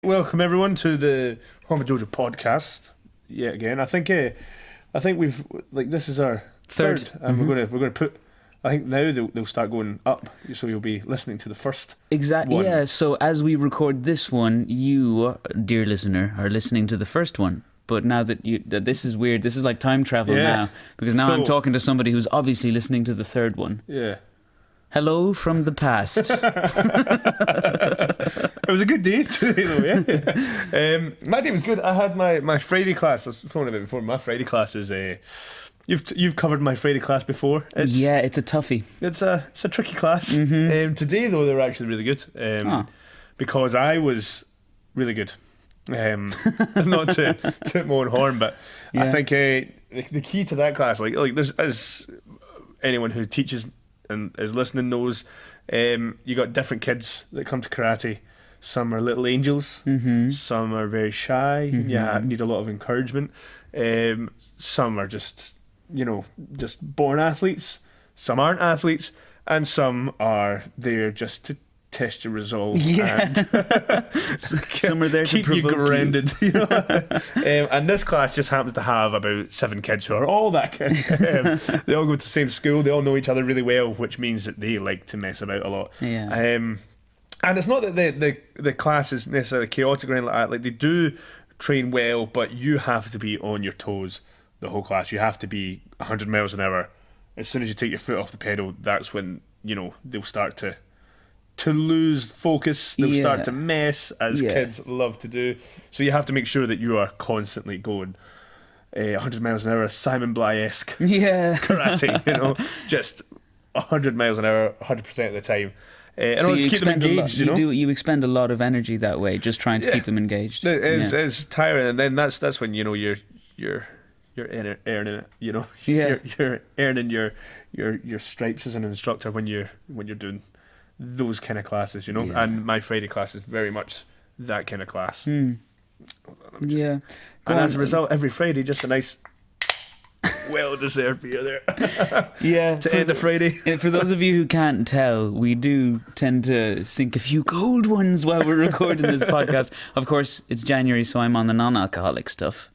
welcome everyone to the Hombu Dojo podcast. Yet again, I think we've this is our third, and we're going to put. I think now they'll start going up, so you'll be listening to the first. Exactly. one. Yeah. So as we record this one, you, dear listener, are listening to the first one. But now that this is weird, this is like time travel now, because now I'm talking to somebody who's obviously listening to the third one. Yeah. Hello from the past. It was a good day today, though. Yeah. My day was good. I had my Friday class. I was talking about it before. My Friday class is You've covered my Friday class before. It's a toughie. It's a tricky class. Mm-hmm. Today though, they were actually really good. Because I was really good. Not to toot my own horn, but I think the key to that class, like there's, as anyone who teaches and is listening knows, you got different kids that come to karate. Some are little angels. Mm-hmm. Some are very shy. Mm-hmm. Yeah, need a lot of encouragement. Some are just born athletes. Some aren't athletes, and some are there just to test your resolve. Yeah. And some are there to keep you grounded. And this class just happens to have about 7 kids who are all that kid. They all go to the same school. They all know each other really well, which means that they like to mess about a lot. Yeah. And it's not that the class is necessarily chaotic or anything like that. Like, they do train well, but you have to be on your toes the whole class. You have to be 100 miles an hour. As soon as you take your foot off the pedal, that's when they'll start to lose focus. They'll start to mess, as kids love to do. So you have to make sure that you are constantly going 100 miles an hour, Simon Bly-esque karate. Just 100 miles an hour, 100% of the time. In order to keep them engaged, you expend a lot of energy that way, just trying to keep them engaged. It's tiring, and then that's when you're earning it. You're earning your stripes as an instructor when you're doing those kind of classes, And my Friday class is very much that kind of class. And as a result, every Friday, just a nice well-deserved beer there. To end the Friday. For those of you who can't tell, we do tend to sink a few cold ones while we're recording this podcast. Of course, it's January, so I'm on the non-alcoholic stuff.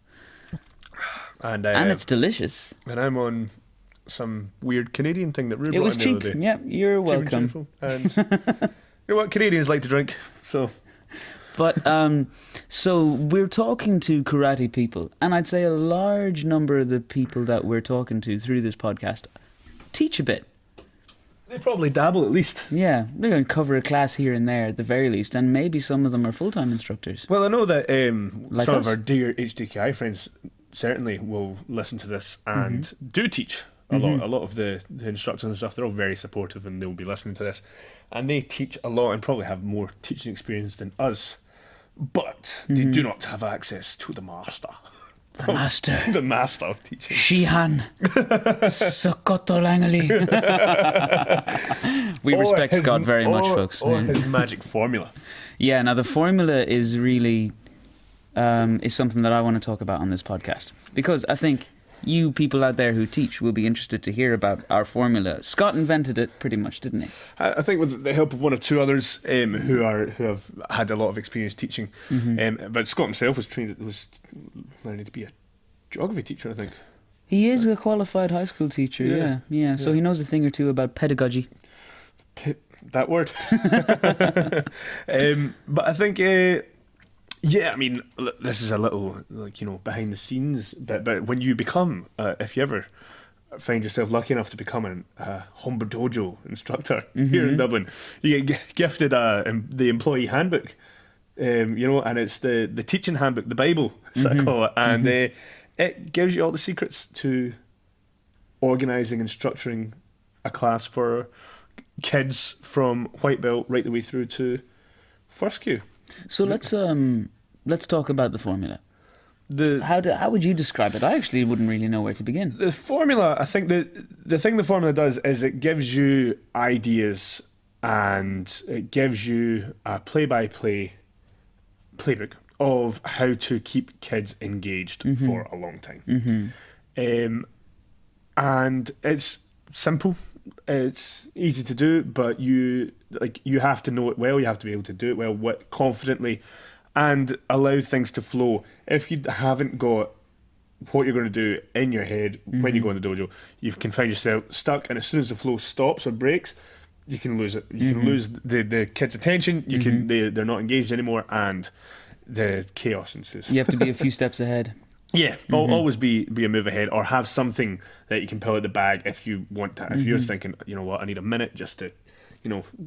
And it's delicious. And I'm on some weird Canadian thing that Rue brought in the other day. day. Yeah, you're welcome. And you know what? Canadians like to drink, so... But, so we're talking to karate people, and I'd say a large number of the people that we're talking to through this podcast teach a bit. They probably dabble at least. Yeah, they're going to cover a class here and there at the very least, and maybe some of them are full-time instructors. Well, I know that some of our dear HDKI friends certainly will listen to this and do teach a lot. A lot of the instructors and stuff, they're all very supportive, and they'll be listening to this. And they teach a lot and probably have more teaching experience than us. But they do not have access to the master. The master. The master of teaching. Shihan. Sokoto Langley. We respect Scott very much, folks. Or his magic formula. Yeah, now the formula is really is something that I want to talk about on this podcast. Because I think you people out there who teach will be interested to hear about our formula. Scott invented it pretty much, didn't he? I think with the help of one or two others who have had a lot of experience teaching. But Scott himself was learning to be a geography teacher, I think. He is a qualified high school teacher, yeah. So he knows a thing or two about pedagogy. That word. But I think... I mean, this is a little, behind the scenes, but when you become, if you ever find yourself lucky enough to become a Hombu Dojo instructor here in Dublin, you get gifted the employee handbook, and it's the teaching handbook, the Bible, as I call it, and it gives you all the secrets to organising and structuring a class for kids from white belt right the way through to first Q. So let's talk about the formula. How would you describe it? I actually wouldn't really know where to begin. The formula, I think the thing the formula does is it gives you ideas, and it gives you a play-by-play playbook of how to keep kids engaged for a long time. And it's simple. It's easy to do, but you have to know it well. You have to be able to do it well, confidently, and allow things to flow. If you haven't got what you're going to do in your head when you go in the dojo, you can find yourself stuck, and as soon as the flow stops or breaks, you can lose it. You can lose the kids' attention. You can they're not engaged anymore, and the chaos ensues. You have to be a few steps ahead. Yeah, always be a move ahead, or have something that you can pull out the bag if you want to. If you're thinking, you know what, I need a minute just to,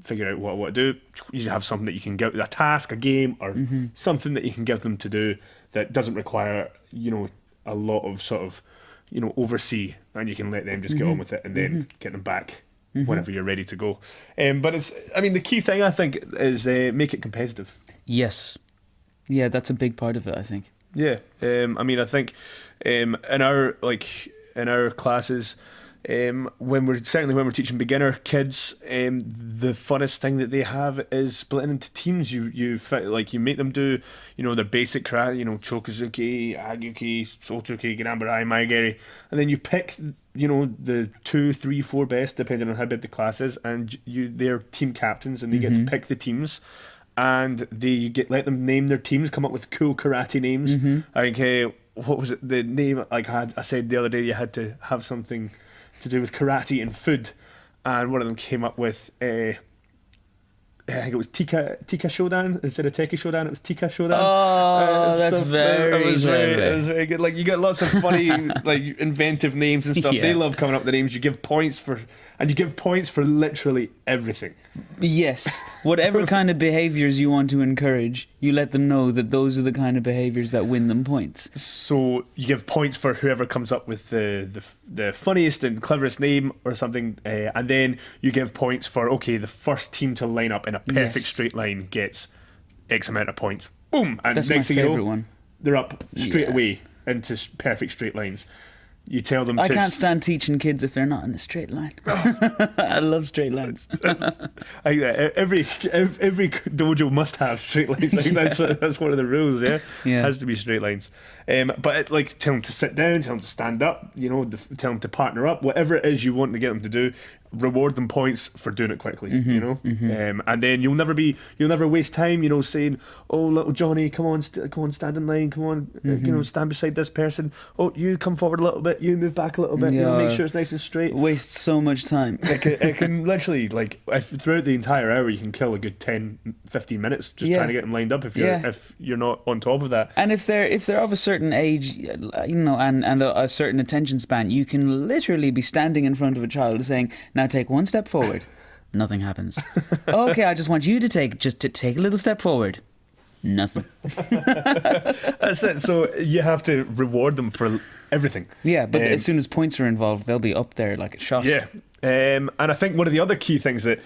figure out what to do. You have something that you can give, a task, a game, or something that you can give them to do that doesn't require, a lot of sort of, oversee, and you can let them just get on with it and then get them back whenever you're ready to go. But the key thing I think is make it competitive. Yes. Yeah, that's a big part of it, I think. Yeah. I think in our classes, when we're teaching beginner kids, the funnest thing that they have is splitting into teams. You make them do, their basic karate, chokuzuki, agyuki, sotoki, ganbarai, maigeri, and then you pick, the 2, 3, 4 best, depending on how big the class is, and they're team captains, and they get to pick the teams. And they let them name their teams, come up with cool karate names. What was it? The name I said the other day, you had to have something to do with karate and food, and one of them came up with I think it was Tika Shodan instead of Teki Shodan. It was Tika Shodan. Oh, that's stuff. very it was very good. Like, you get lots of funny, inventive names and stuff. Yeah. They love coming up with the names. You give points for literally everything. Yes, whatever kind of behaviours you want to encourage, you let them know that those are the kind of behaviours that win them points. So you give points for whoever comes up with the funniest and cleverest name or something, and then you give points for, the first team to line up in a perfect straight line gets X amount of points. Boom! And That's next my thing you favourite know, one. they're up straight away into perfect straight lines. You tell them I can't stand teaching kids if they're not in a straight line. I love straight lines. Every dojo must have straight lines. That's one of the rules. Yeah, Yeah. It has to be straight lines. But tell them to sit down, tell them to stand up. Tell them to partner up. Whatever it is you want to get them to do, reward them points for doing it quickly. And then you'll never waste time. Saying, "Oh, little Johnny, come on, stand in line. Come on, stand beside this person. Oh, you come forward a little bit. You move back a little bit. Make sure it's nice and straight." Waste so much time. It can literally, if throughout the entire hour, you can kill a good 10, 15 minutes just trying to get them lined up if you're not on top of that. And if they're of a certain age, and a certain attention span, you can literally be standing in front of a child saying, "Now take one step forward." Nothing happens. "Okay, I just want you to take a little step forward." Nothing. That's it. So you have to reward them for everything. Yeah, but as soon as points are involved, they'll be up there like a shot. Yeah. And I think one of the other key things that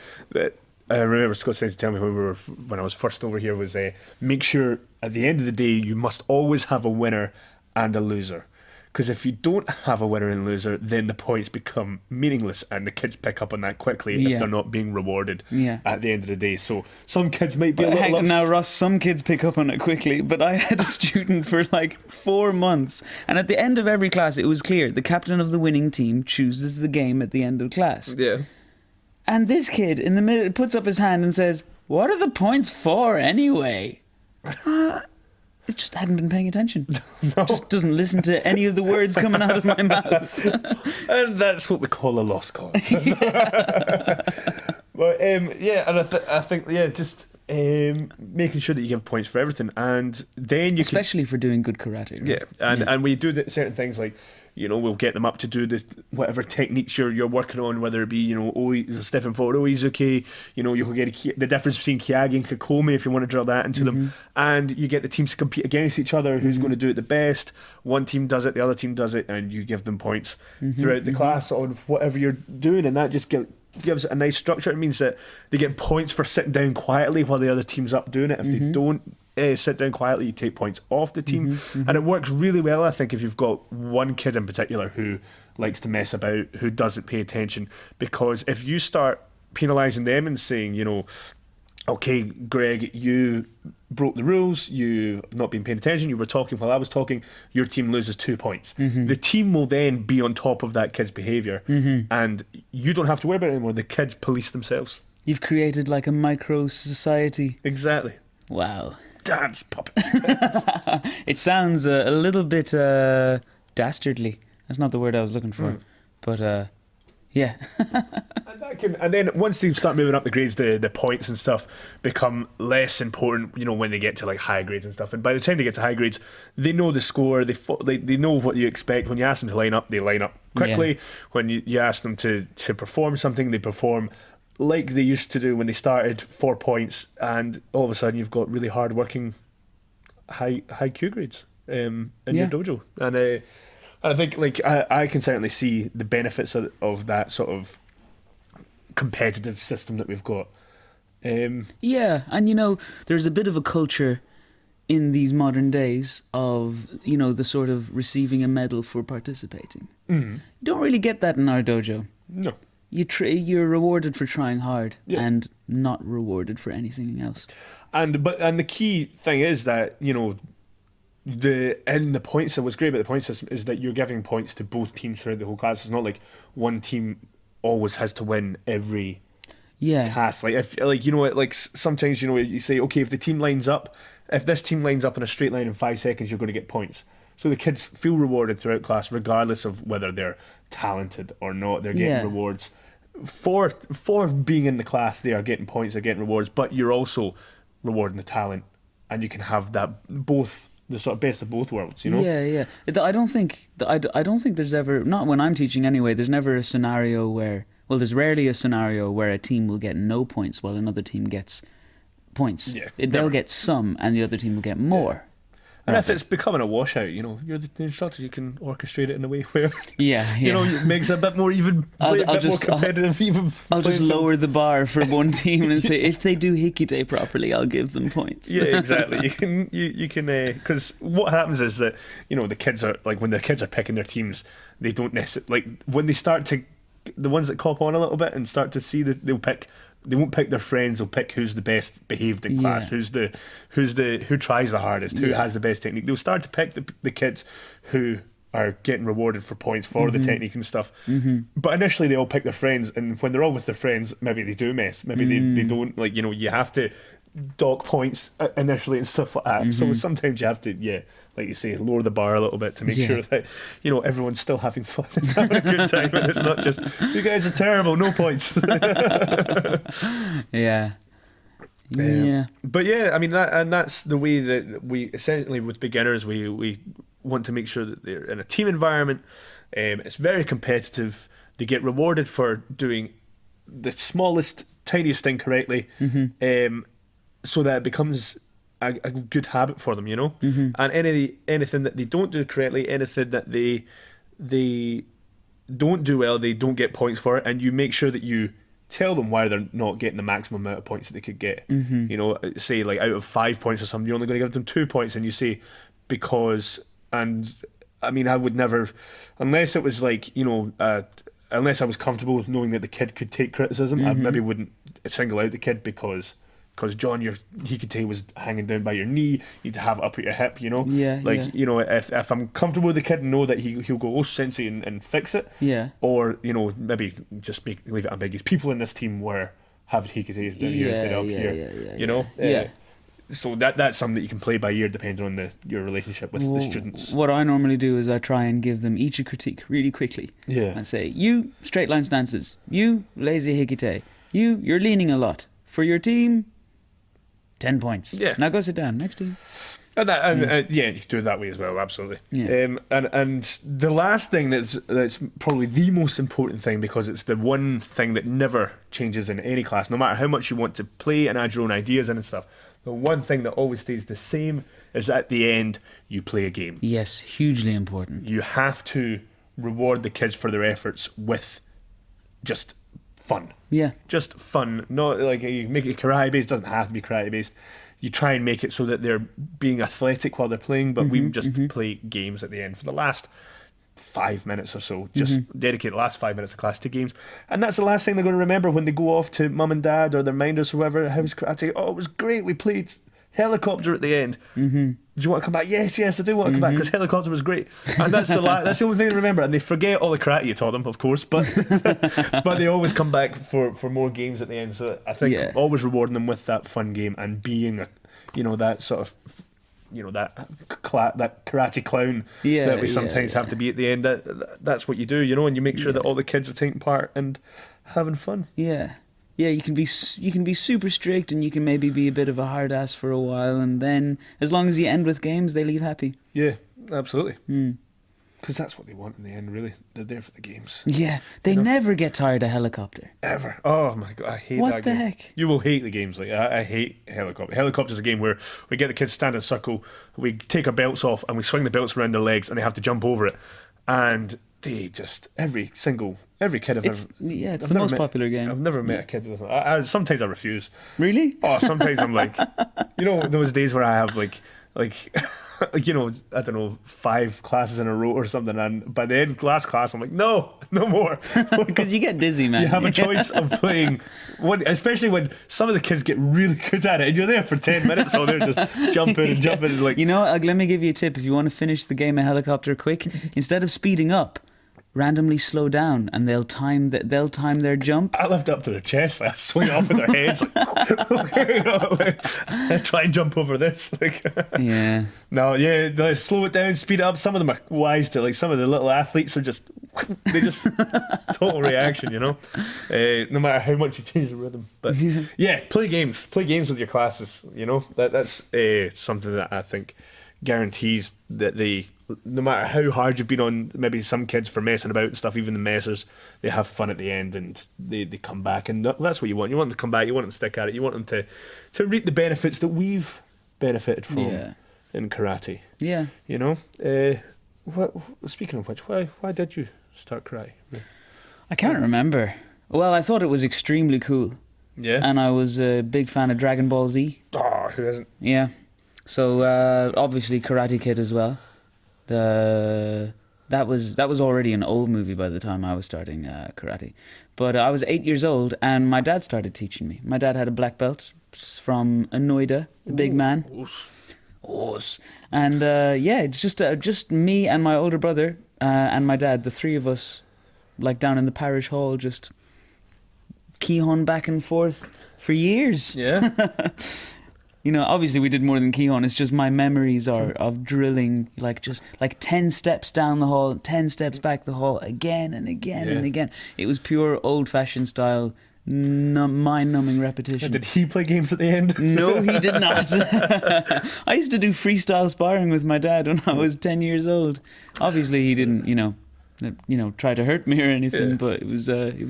I remember Scott saying to tell me when I was first over here was make sure at the end of the day you must always have a winner and a loser. Because if you don't have a winner and loser, then the points become meaningless, and the kids pick up on that quickly if they're not being rewarded at the end of the day. So some kids might be a little upset. Now, Ross, some kids pick up on it quickly, but I had a student for 4 months, and at the end of every class, it was clear the captain of the winning team chooses the game at the end of class. Yeah. And this kid in the middle puts up his hand and says, "What are the points for anyway?" It just hadn't been paying attention. No. Just doesn't listen to any of the words coming out of my mouth. And that's what we call a lost cause. But and I think just making sure that you give points for everything, and then especially for doing good karate. Right? Yeah, and we do certain things like, we'll get them up to do whatever techniques you're working on, whether it be stepping forward, oizuki, you'll get the difference between kiyagi and kakome if you want to drill that into them, and you get the teams to compete against each other, who's going to do it the best. One team does it, the other team does it, and you give them points throughout the class on whatever you're doing, and that just gives it a nice structure. It means that they get points for sitting down quietly while the other team's up doing it. If they don't sit down quietly, you take points off the team. And it works really well, I think, if you've got one kid in particular who likes to mess about, who doesn't pay attention. Because if you start penalising them and saying, "Okay, Greg, you broke the rules, you've not been paying attention, you were talking while I was talking, your team loses 2 points." The team will then be on top of that kid's behaviour, and you don't have to worry about it anymore. The kids police themselves. You've created a micro society. Exactly. Wow. dance, puppets. It sounds a little bit dastardly. That's not the word I was looking for. But yeah. And then once they start moving up the grades, the points and stuff become less important, when they get to like high grades and stuff. And by the time they get to high grades, they know the score, they know what you expect. When you ask them to line up, they line up quickly. Yeah. When you ask them to perform something, they perform like they used to do when they started, 4 points, and all of a sudden you've got really hard working high Q grades in your dojo. And I think I can certainly see the benefits of that sort of competitive system that we've got. Yeah, and there's a bit of a culture in these modern days of the sort of receiving a medal for participating. You don't really get that in our dojo. No. You're rewarded for trying hard and not rewarded for anything else. And the key thing is that the points, and what's great about the point system is that you're giving points to both teams throughout the whole class. It's not like one team always has to win every task. Sometimes you say, okay, if this team lines up in a straight line in 5 seconds, you're going to get points. So the kids feel rewarded throughout class, regardless of whether they're talented or not. They're getting rewards for being in the class. They are getting points, they're getting rewards, but you're also rewarding the talent, and you can have that both. The sort of best of both worlds, Yeah. I don't think there's ever, not when I'm teaching anyway, there's never a scenario where, there's rarely a scenario where a team will get no points while another team gets points. Yeah, they'll get some and the other team will get more. Yeah. And if it's becoming a washout, you're the instructor, you can orchestrate it in a way where, it makes it a bit more even, more competitive. I'll just lower the bar for one team and say, if they do Hikite properly, I'll give them points. Yeah, exactly. You can, because what happens is that, the kids are, when the kids are picking their teams, they don't necessarily, when they start to, the ones that cop on a little bit and start to see that they won't pick their friends, they'll pick who's the best behaved in class, who tries the hardest, who has the best technique. They'll start to pick the kids who are getting rewarded for points for the technique and stuff. But initially they all pick their friends, and when they're all with their friends, maybe they do mess. Maybe they don't, you have to dock points initially and stuff like that. So sometimes you have to, like you say, lower the bar a little bit to make sure that everyone's still having fun and having a good time, and it's not just, you guys are terrible, no points. But I mean that's the way that we essentially, with beginners, we want to make sure that they're in a team environment. It's very competitive. They get rewarded for doing the smallest, tiniest thing correctly, so that it becomes a good habit for them, And anything that they don't do correctly, anything that they don't do well, they don't get points for it, and you make sure that you tell them why they're not getting the maximum amount of points that they could get. Say out of 5 points or something, you're only going to give them 2 points, and you say because, and I mean, I would never, unless it was unless I was comfortable with knowing that the kid could take criticism, I maybe wouldn't single out the kid because John, your Hikite was hanging down by your knee, you need to have it up at your hip, if I'm comfortable with the kid and know that he'll go, oh, sensei, and fix it, or, maybe just leave it ambiguous. People in this team were having Hikite's down here instead of up here, so that's something that you can play by ear depending on your relationship with the students. What I normally do is I try and give them each a critique really quickly. And say, you, straight line stances, you, lazy Hikite, you're leaning a lot. For your team, 10 points. Now go sit down. Next team. And you can do it that way as well, absolutely. And the last thing that's probably the most important thing, because it's the one thing that never changes in any class, no matter how much you want to play and add your own ideas in and stuff, the one thing that always stays the same is at the end you play a game. Yes, hugely important. You have to reward the kids for their efforts with just fun. Just fun. Not like you make it karate based, doesn't have to be karate based. You try and make it so that they're being athletic while they're playing, but we just play games at the end for the last 5 minutes or so. Just dedicate the last 5 minutes of class to games, and that's the last thing they're going to remember when they go off to mum and dad or their minders or whoever. How was karate? Oh, it was great. We played helicopter at the end. Do you want to come back? Yes, I do want to come back because helicopter was great. And that's the only thing to remember. And they forget all the karate you taught them, of course, but but they always come back for more games at the end. So I think always rewarding them with that fun game and being that sort of, that karate clown that we sometimes have to be at the end. That's what you do, and you make sure that all the kids are taking part and having fun. Yeah. Yeah, you can be super strict, and you can maybe be a bit of a hard ass for a while, and then as long as you end with games, they leave happy. Yeah, absolutely. Because that's what they want in the end, really. They're there for the games. Yeah, they never get tired of helicopter. Ever. Oh my God, I hate that game. What the heck? You will hate the games. Like I hate helicopter. Helicopter's a game where we get the kids to stand in a circle, we take our belts off, and we swing the belts around their legs, and they have to jump over it. And they just, every kid It's the most popular game. I've never met a kid who doesn't. Sometimes I refuse. Really? Oh, sometimes I'm like, those days where I have like I don't know, 5 classes in a row or something, and by the end of last class I'm like, no more. Because you get dizzy, man. You have a choice of playing one, especially when some of the kids get really good at it and you're there for 10 minutes while they're just jumping and like, let me give you a tip. If you want to finish the game of helicopter quick, instead of speeding up, randomly slow down, and they'll time their jump. I lift up to their chest, I swing it up in their heads, I try and jump over this. Yeah. No, yeah, they slow it down, speed it up. Some of them are wise to, like, some of the little athletes are just total reaction, no matter how much you change the rhythm. But yeah, play games with your classes. That's something that I think guarantees that no matter how hard you've been on maybe some kids for messing about and stuff, even the messers, they have fun at the end and they come back, and that's what you want. You want them to come back, you want them to stick at it, you want them to reap the benefits that we've benefited from in karate. Yeah. Speaking of which, why did you start karate? I can't remember. Well, I thought it was extremely cool. Yeah. And I was a big fan of Dragon Ball Z. Oh, who isn't? Yeah. So obviously Karate Kid as well. That was already an old movie by the time I was starting karate. But I was 8 years old and my dad started teaching me. My dad had a black belt from Anoida, the big man. Os. And it's just me and my older brother and my dad, the three of us, like down in the parish hall, just kihon back and forth for years. Yeah. Obviously we did more than kihon. It's just my memories are of drilling, just 10 steps down the hall, 10 steps back the hall, again and again and again. It was pure old-fashioned style, mind-numbing repetition. Did he play games at the end? No, he did not. I used to do freestyle sparring with my dad when I was 10 years old. Obviously he didn't, try to hurt me or anything, but it was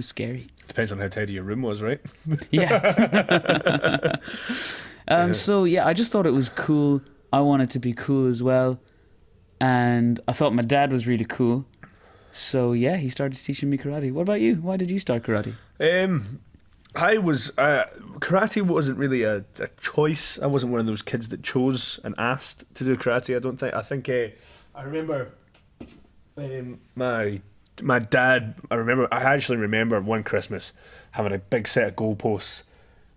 scary. Depends on how tidy your room was, right? Yeah. So I just thought it was cool. I wanted to be cool as well, and I thought my dad was really cool. So he started teaching me karate. What about you? Why did you start karate? I was karate wasn't really a choice. I wasn't one of those kids that chose and asked to do karate. I don't think. I think I remember my dad. I actually remember one Christmas having a big set of goalposts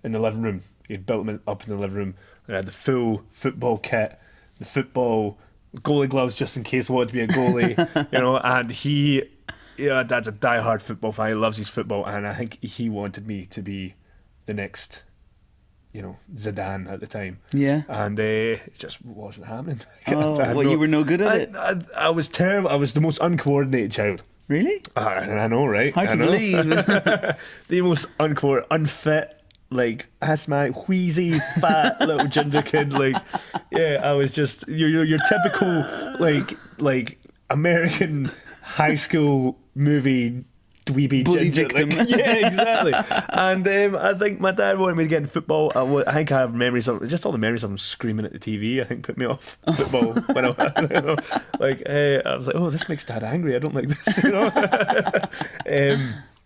in the living room. He had built them up in the living room, and had the full football kit, the football goalie gloves just in case I wanted to be a goalie, and Dad's a diehard football fan. He loves his football, and I think he wanted me to be the next, Zidane at the time. Yeah. And it just wasn't happening. You were no good at it? I was terrible. I was the most uncoordinated child. Really? I know, right? Hard to believe. The most unfit, asthmatic, wheezy, fat little ginger kid. I was just your typical American high school movie dweeby bully ginger victim. Yeah, exactly. And I think my dad wanted me to get into football. I think I have memories of just all the memories of him screaming at the TV. I think put me off football when I I was like, oh, this makes Dad angry. I don't like this.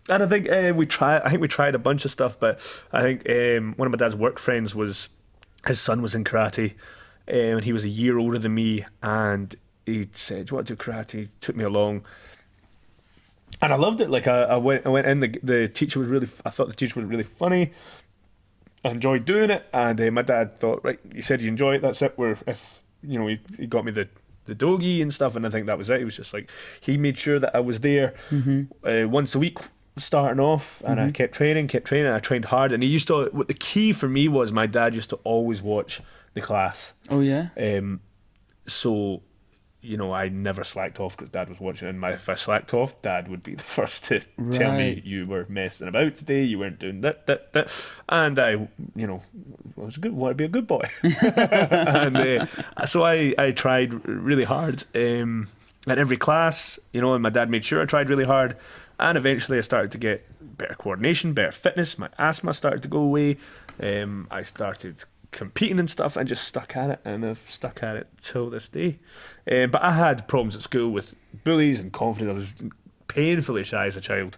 And I think we tried a bunch of stuff, but I think one of my dad's work friends his son was in karate, and he was a year older than me, and he said, "Do you want to do karate?" He took me along, and I loved it. I went in. The teacher was really. I thought the teacher was really funny. I enjoyed doing it, and my dad thought, right, you said you enjoy it. That's it. He got me the dogi and stuff, and I think that was it. He was just he made sure that I was there once a week, starting off, and I kept training. I trained hard, and he used to. What the key for me was, my dad used to always watch the class. Oh yeah. So, you know, I never slacked off because Dad was watching. And if I slacked off, Dad would be the first to tell me, Right. you were messing about today, you weren't doing that. And I, you know, was good, want to be a good boy. And so I tried really hard at every class, you know, and my dad made sure I tried really hard. And eventually I started to get better coordination, better fitness. My asthma started to go away. I started competing and stuff, and just stuck at it, and I've stuck at it till this day. But I had problems at school with bullies and confidence. I was painfully shy as a child.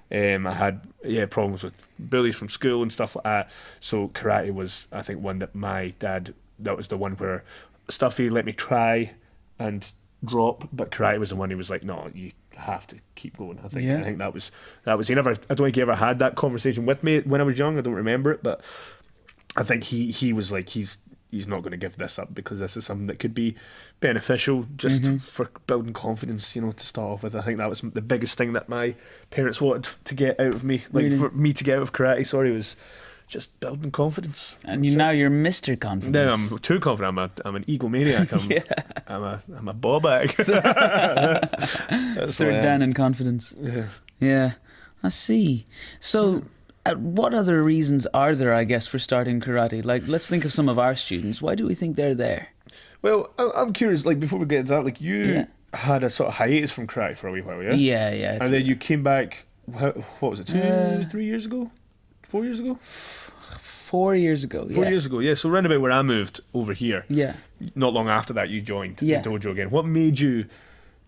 I had problems with bullies from school and stuff like that. So karate was, I think, one that my dad, that was the one where stuff he let me try and drop, but karate was the one he was like, no, you have to keep going. I think that was he never, I don't think he ever had that conversation with me when I was young. I don't remember it, but I think he was like, he's not going to give this up, because this is something that could be beneficial just for building confidence, you know, to start off with. I think that was the biggest thing that my parents wanted to get out of me, like really? For me to get out of karate, was just building confidence. And now you're Mr. Confidence. No, I'm too confident. I'm an egomaniac. I'm a ball bag. Third down in confidence. Yeah, I see. So what other reasons are there, I guess, for starting karate? Like, let's think of some of our students. Why do we think they're there? Well, I'm curious, like, before we get into that, like, you had a sort of hiatus from karate for a wee while, yeah? Yeah. And then you came back, what was it, 3 years ago? 4 years ago? 4 years ago, 4 years ago, yeah. So round about where I moved over here, not long after that, you joined the dojo again. What made you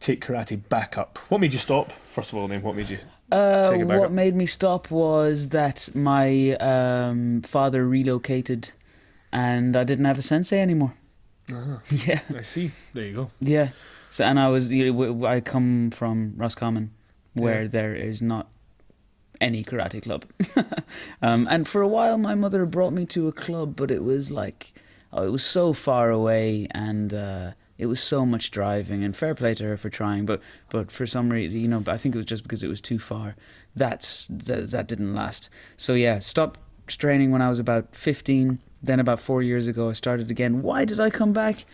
take karate back up? What made you stop, first of all, and then what made you take it back what up? made me stop was that my father relocated and I didn't have a sensei anymore. Yeah. I see. There you go. Yeah. So, and I come from Roscommon, where there is not any karate club. And for a while my mother brought me to a club, but it was like, it was so far away, and it was so much driving, and fair play to her for trying, but for some reason, you know, I think it was just because it was too far. That didn't last. So yeah, stopped training when I was about 15. Then about 4 years ago I started again. Why did I come back?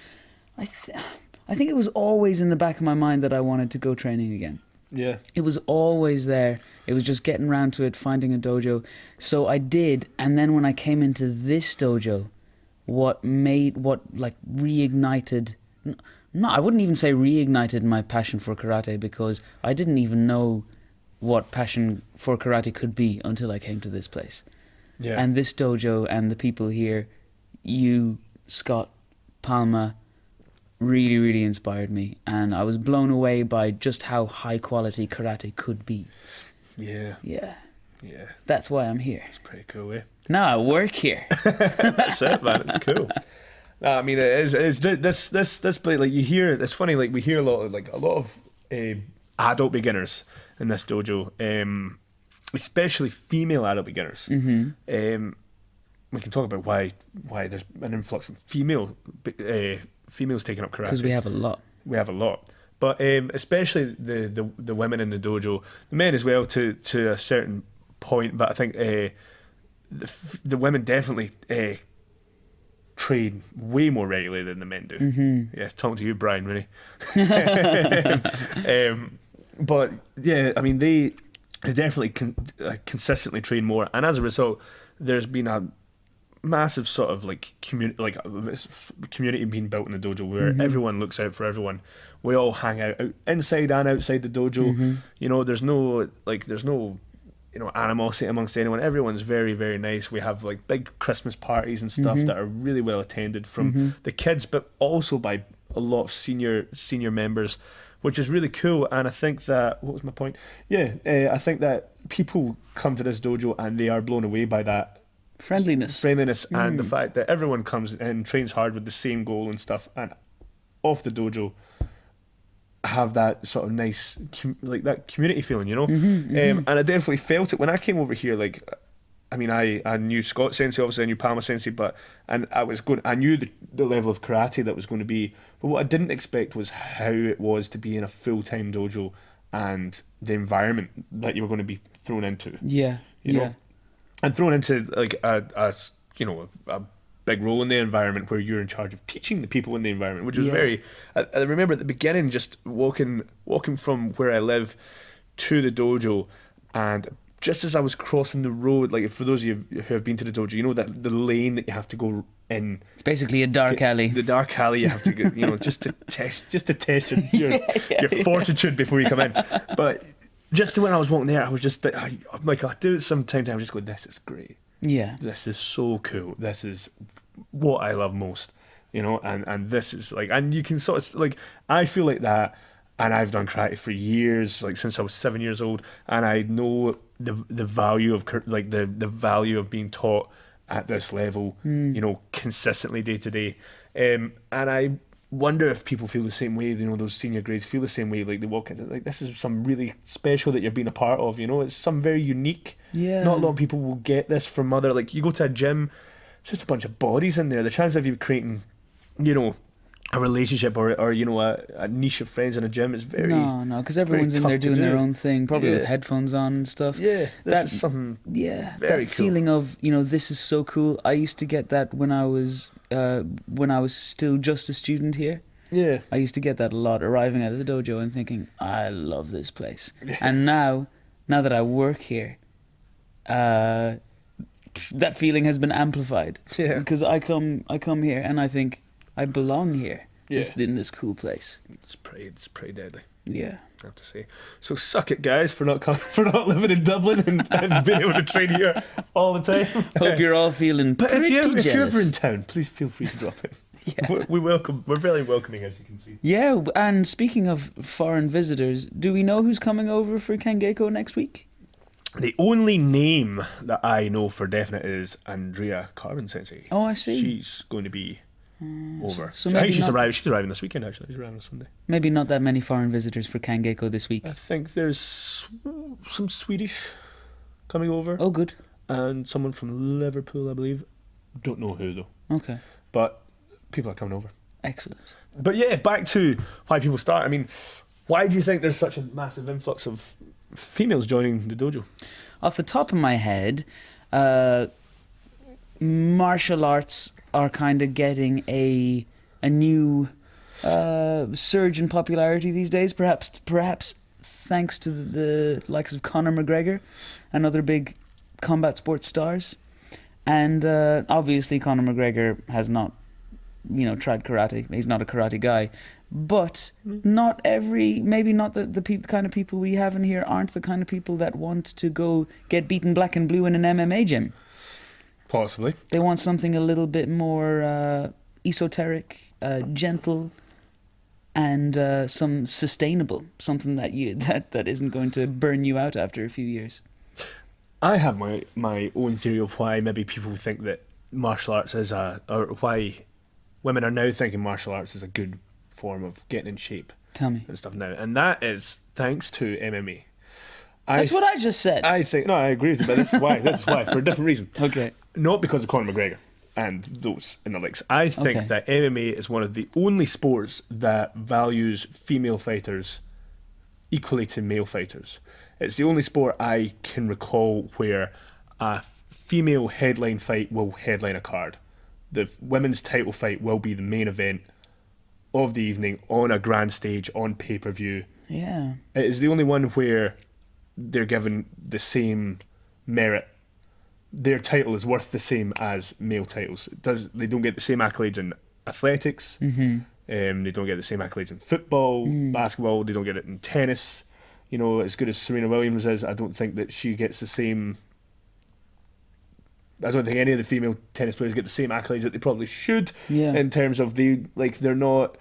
I think it was always in the back of my mind that I wanted to go training again. Yeah. It was always there. It was just getting around to it, finding a dojo. So I did, and then when I came into this dojo, what reignited... No, I wouldn't even say reignited my passion for karate, because I didn't even know what passion for karate could be until I came to this place. Yeah. And this dojo and the people here, you, Scott, Palma, really, really inspired me. And I was blown away by just how high quality karate could be. Yeah. Yeah. Yeah. That's why I'm here. It's pretty cool, eh? Now I work here. That's it, man. It's cool. No, I mean, it is this place, like, you hear, it's funny, like, we hear a lot of adult beginners in this dojo, especially female adult beginners. Mm-hmm. We can talk about why there's an influx of females taking up karate. Because we have a lot. But especially the women in the dojo, the men as well to a certain point. But I think the women definitely train way more regularly than the men do. Mm-hmm. Yeah, talking to you, Brian, really. But yeah, I mean, they definitely consistently train more, and as a result, there's been a massive sort of community being built in the dojo where everyone looks out for everyone. We all hang out inside and outside the dojo. You know, there's no animosity amongst anyone. Everyone's very, very nice. We have like big Christmas parties and stuff that are really well attended from the kids, but also by a lot of senior members, which is really cool. And I think that, what was my point? I think that people come to this dojo and they are blown away by that friendliness and the fact that everyone comes and trains hard with the same goal and stuff, and off the dojo have that sort of nice that community feeling, you know. And I definitely felt it when I came over here. Like, I mean, I knew Scott Sensei, obviously I knew Palma Sensei, I knew the level of karate that was going to be, but what I didn't expect was how it was to be in a full-time dojo and the environment that you were going to be thrown into. You know, and thrown into like a big role in the environment where you're in charge of teaching the people in the environment, which was Yeah. very. I remember at the beginning just walking from where I live to the dojo, and just as I was crossing the road, like for those of you who have been to the dojo, you know that the lane that you have to go in. It's basically a dark alley. The dark alley you have to go, just to test your fortitude before you come in. But just when I was walking there, I was just like, oh my God, do it sometime. I'm just going, this is great. Yeah. This is so cool. This is what I love most, and this is like, and you can sort of like, I feel like that, and I've done karate for years, like since I was 7 years old, and I know the value of like the value of being taught at this level, consistently day to day, and I wonder if people feel the same way. Those senior grades feel the same way. Like they walk in, like this is some really special that you're being a part of. It's some very unique. Yeah. Not a lot of people will get this from other. Like you go to a gym, it's just a bunch of bodies in there. The chance of you creating, a relationship or a niche of friends in a gym is very no, because everyone's in there doing their own thing, probably with headphones on and stuff. Yeah, this is something. Yeah, very that cool. feeling of this is so cool. I used to get that when I was still just a student here. Yeah, I used to get that a lot, arriving at the dojo and thinking, I love this place. And now that I work here, that feeling has been amplified. Yeah, because I come here and I think I belong here. Yeah. In this cool place. It's pretty deadly. Yeah, I have to say. So suck it, guys, for not living in Dublin and being able to train here all the time. hope you're all feeling But pretty if you're jealous. ever in town, please feel free to drop in. Yeah. We're very welcoming, as you can see. Yeah, and speaking of foreign visitors, do we know who's coming over for Kangeko next week? The only name that I know for definite is Andrea Carbon Sensei. Oh, I see. She's going to be over. so I maybe think she's not- arriving. She's arriving this weekend. Actually, she's arriving on Sunday. Maybe not that many foreign visitors for Kangeko this week. I think there's some Swedish coming over, Oh, good. and someone from Liverpool, I believe. Don't know who though. Okay, But people are coming over. excellent. But yeah, back to why people start. I mean, why do you think there's such a massive influx of females joining the dojo? Off the top of my head, martial arts are kind of getting a new surge in popularity these days. Perhaps thanks to the likes of Conor McGregor and other big combat sports stars. And obviously, Conor McGregor has not, tried karate. He's not a karate guy. But not maybe not the kind of people we have in here aren't the kind of people that want to go get beaten black and blue in an MMA gym. Possibly. They want something a little bit more esoteric, gentle, and some sustainable. Something that isn't going to burn you out after a few years. I have my own theory of why maybe people think that martial arts is or why women are now thinking martial arts is a good form of getting in shape Tell me. and stuff now, and that is thanks to MMA. That's what I just said. I think. No, I agree with you, but this is why. For a different reason. Okay. Not because of Conor McGregor and those in the likes. I think Okay. that MMA is one of the only sports that values female fighters equally to male fighters. It's the only sport I can recall where a female headline fight will headline a card. The women's title fight will be the main event of the evening on a grand stage on pay-per-view. Yeah. It is the only one where they're given the same merit. Their title is worth the same as male titles. They don't get the same accolades in athletics. Mm-hmm. They don't get the same accolades in football, basketball. They don't get it in tennis. As good as Serena Williams is, I don't think that she gets the same. I don't think any of the female tennis players get the same accolades that they probably should. Yeah. In terms of they're not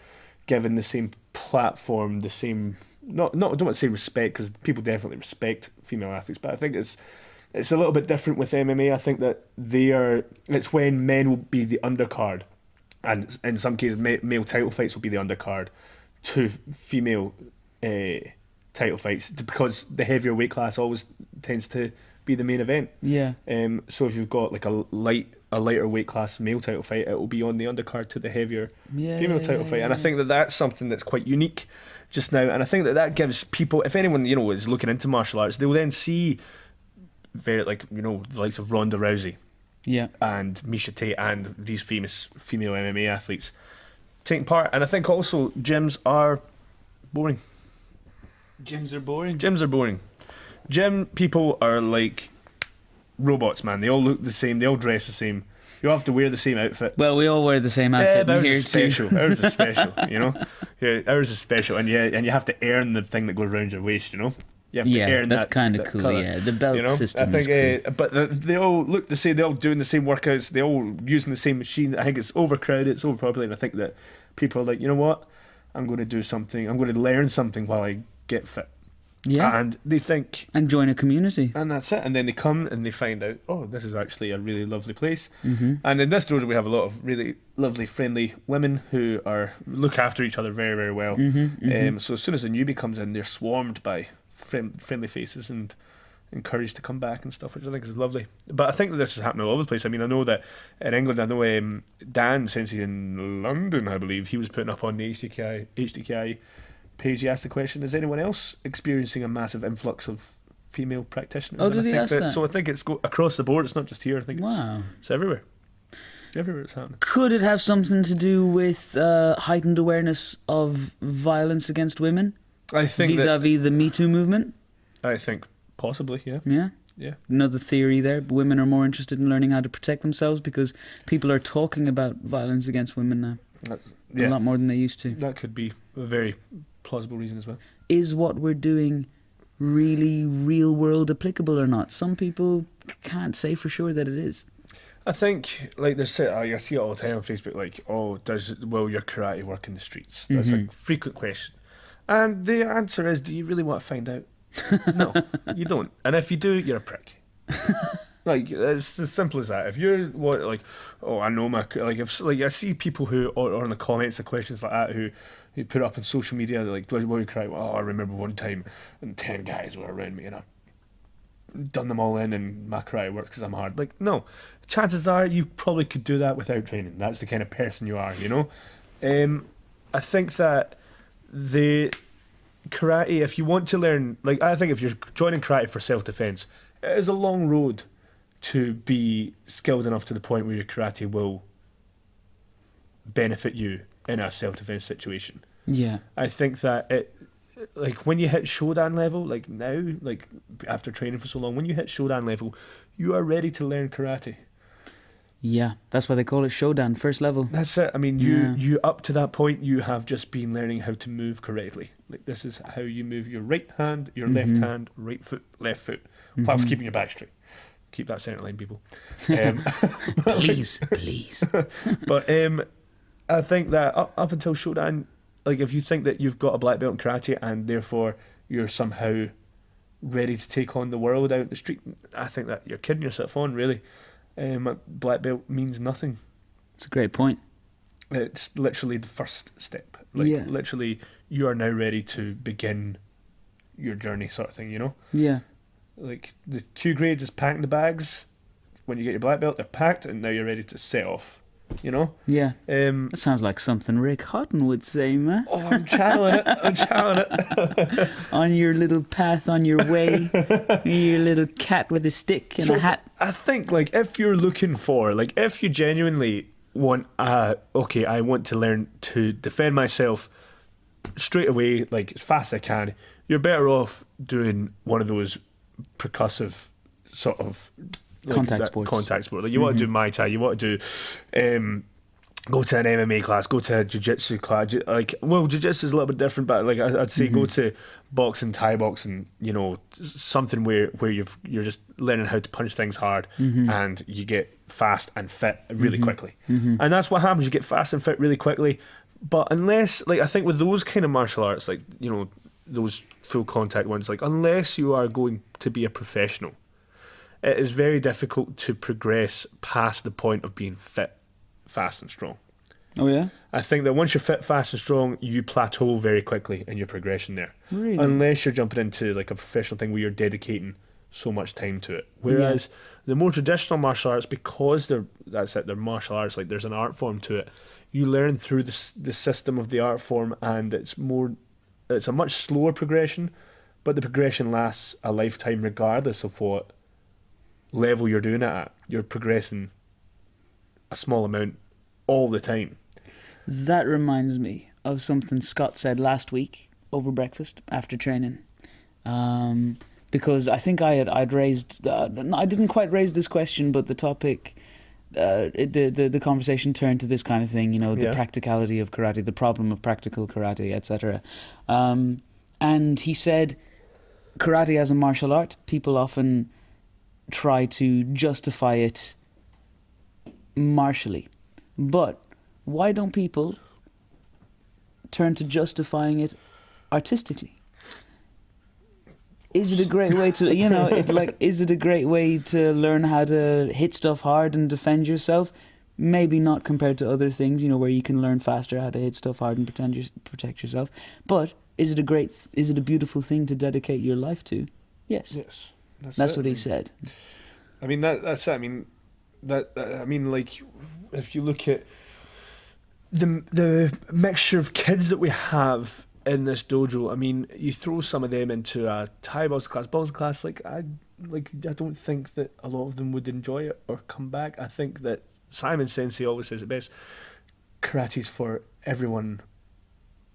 given the same platform, the same. I don't want to say respect, because people definitely respect female athletes, but I think it's a little bit different with MMA. I think that it's when men will be the undercard, and in some cases male title fights will be the undercard to female title fights, because the heavier weight class always tends to be the main event. Yeah. So if you've got like a lighter weight class male title fight, it will be on the undercard to the heavier female title fight. And I think that that's something that's quite unique just now, and I think that gives people, if anyone is looking into martial arts, they will then see the likes of Ronda Rousey Yeah. and Misha Tate and these famous female MMA athletes taking part. And I think also gyms are boring. Gyms are boring. Gyms are boring. Gym people are like robots, man. They all look the same. They all dress the same. You all have to wear the same outfit. Well, we all wear the same outfit. But ours here is special. Ours is special, you know. Yeah, ours is special, and you have to earn the thing that goes around your waist, you know. You have to earn that's that. kind of that cool. colour, Yeah, the belt you know? system. I think, is cool. but they all look the same. They all doing the same workouts. They all using the same machine. I think it's overcrowded. It's overpopulated. And I think that people are like, you know what? I'm going to do something. I'm going to learn something while I get fit. Yeah, And they think, and join a community. and that's it. And then they come and they find out, oh, this is actually a really lovely place. Mm-hmm. And in this dojo, we have a lot of really lovely, friendly women who look after each other very, very well. So as soon as a newbie comes in, they're swarmed by friendly faces and encouraged to come back and stuff, which I think is lovely. But I think that this is happening all over the place. I mean, I know that in England, I know Dan, since he's in London, I believe, he was putting up on the HDKI page. He asked the question: is anyone else experiencing a massive influx of female practitioners? Oh, did and he ask that? So I think it's across the board. It's not just here. I think it's everywhere. Everywhere it's happening. Could it have something to do with heightened awareness of violence against women? I think vis-a-vis the Me Too movement? I think possibly, yeah. Yeah? Yeah. Another theory there. Women are more interested in learning how to protect themselves because people are talking about violence against women now. A lot more than they used to. That could be a very plausible reason as well. Is what we're doing really real world applicable or not? Some people can't say for sure that it is. I think, like, I see it all the time on Facebook, like, oh, will your karate work in the streets? That's a frequent question. And the answer is, do you really want to find out? No, you don't. And if you do, you're a prick. Like, it's as simple as that. If you're I know I see people who are in the comments of questions like that who put up on social media, like, will you cry? Oh, I remember one time and 10 guys were around me and I've done them all in and my karate works because I'm hard. Like, no. Chances are you probably could do that without training. That's the kind of person you are, you know? I think that the karate, if you want to learn, like, I think if you're joining karate for self-defense, it is a long road to be skilled enough to the point where your karate will benefit you in a self-defense situation. Yeah. I think that like, when you hit Shodan level, like now, like after training for so long, when you hit Shodan level, you are ready to learn karate. Yeah, that's why they call it Shodan, first level. That's it. I mean, you up to that point, you have just been learning how to move correctly. Like, this is how you move your right hand, your left hand, right foot, left foot, whilst keeping your back straight. Keep that center line, people. Please. But I think that up until Shodan, like, if you think that you've got a black belt in karate and therefore you're somehow ready to take on the world out in the street, I think that you're kidding yourself on, really. Black belt means nothing. It's a great point. It's literally the first step. Like, literally, you are now ready to begin your journey, sort of thing, you know? Yeah. Like, the Q grade is packing the bags. When you get your black belt, they're packed, and now you're ready to set off, you know? Yeah. That sounds like something Rick Houghton would say, man. Oh, I'm channeling it. On your little path, on your way, your little cat with a stick and a hat. I think, like, if you're looking for, like, if you genuinely want, I want to learn to defend myself straight away, like, as fast as I can, you're better off doing one of those percussive sort of, like, contact sport. Like, you want to do Muay Thai, you want to do go to an MMA class, go to a jiu-jitsu class. Like, well, jiu-jitsu is a little bit different, but, like, I'd say go to boxing, Thai boxing, you know, something where you're just learning how to punch things hard and you get fast and fit really quickly. And that's what happens. You get fast and fit really quickly. But unless, like, I think with those kind of martial arts, like, you know, those full contact ones, like, unless you are going to be a professional, it is very difficult to progress past the point of being fit, fast and strong. Oh, yeah? I think that once you're fit, fast and strong, you plateau very quickly in your progression there. Really? Unless you're jumping into, like, a professional thing where you're dedicating so much time to it. Whereas the more traditional martial arts, because they're martial arts, like, there's an art form to it, you learn through the system of the art form, and it's a much slower progression, but the progression lasts a lifetime regardless of what level you're doing it at, you're progressing a small amount all the time. That reminds me of something Scott said last week over breakfast after training. Because I think I'd raised, I didn't quite raise this question, but the topic, the conversation turned to this kind of thing, the practicality of karate, the problem of practical karate, etc. And he said, karate as a martial art, people often try to justify it martially. But why don't people turn to justifying it artistically? Is it a great way to, is it a great way to learn how to hit stuff hard and defend yourself? Maybe not compared to other things, where you can learn faster how to hit stuff hard and protect yourself. But is it a beautiful thing to dedicate your life to? Yes. Yes. That's what he said. I mean, that's it. Like, if you look at the mixture of kids that we have in this dojo, I mean, you throw some of them into a Thai boxing class, I don't think that a lot of them would enjoy it or come back. I think that Simon Sensei always says it best: karate's for everyone,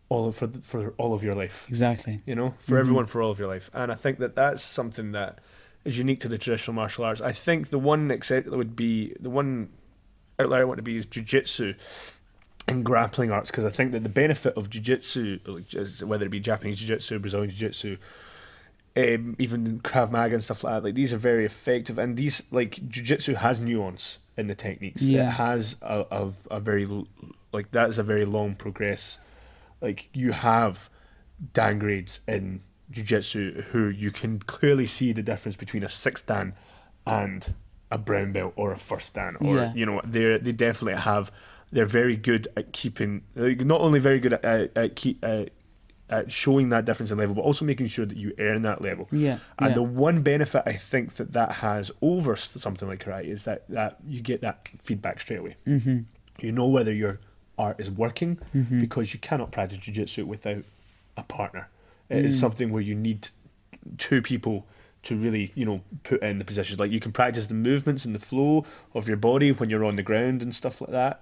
for all of your life. Exactly. For everyone, for all of your life. And I think that that's something that is unique to the traditional martial arts. I think the one outlier I want to be is jiu-jitsu and grappling arts, because I think that the benefit of jiu-jitsu, whether it be Japanese jiu-jitsu, Brazilian jiu-jitsu, even Krav Maga and stuff like that, these are very effective. And these, jiu-jitsu has nuance in the techniques. Yeah. It has a very, that is a very long progress. You have downgrades in jiu-jitsu who you can clearly see the difference between a 6th dan and a brown belt or a 1st dan, or they definitely have. They're very good at keeping, not only very good at showing that difference in level, but also making sure that you earn that level. And the one benefit I think that has over something like karate is that you get that feedback straight away. Mm-hmm. You know whether your art is working, because you cannot practice jiu-jitsu without a partner. It is something where you need 2 people to really, put in the positions. You can practice the movements and the flow of your body when you're on the ground and stuff like that.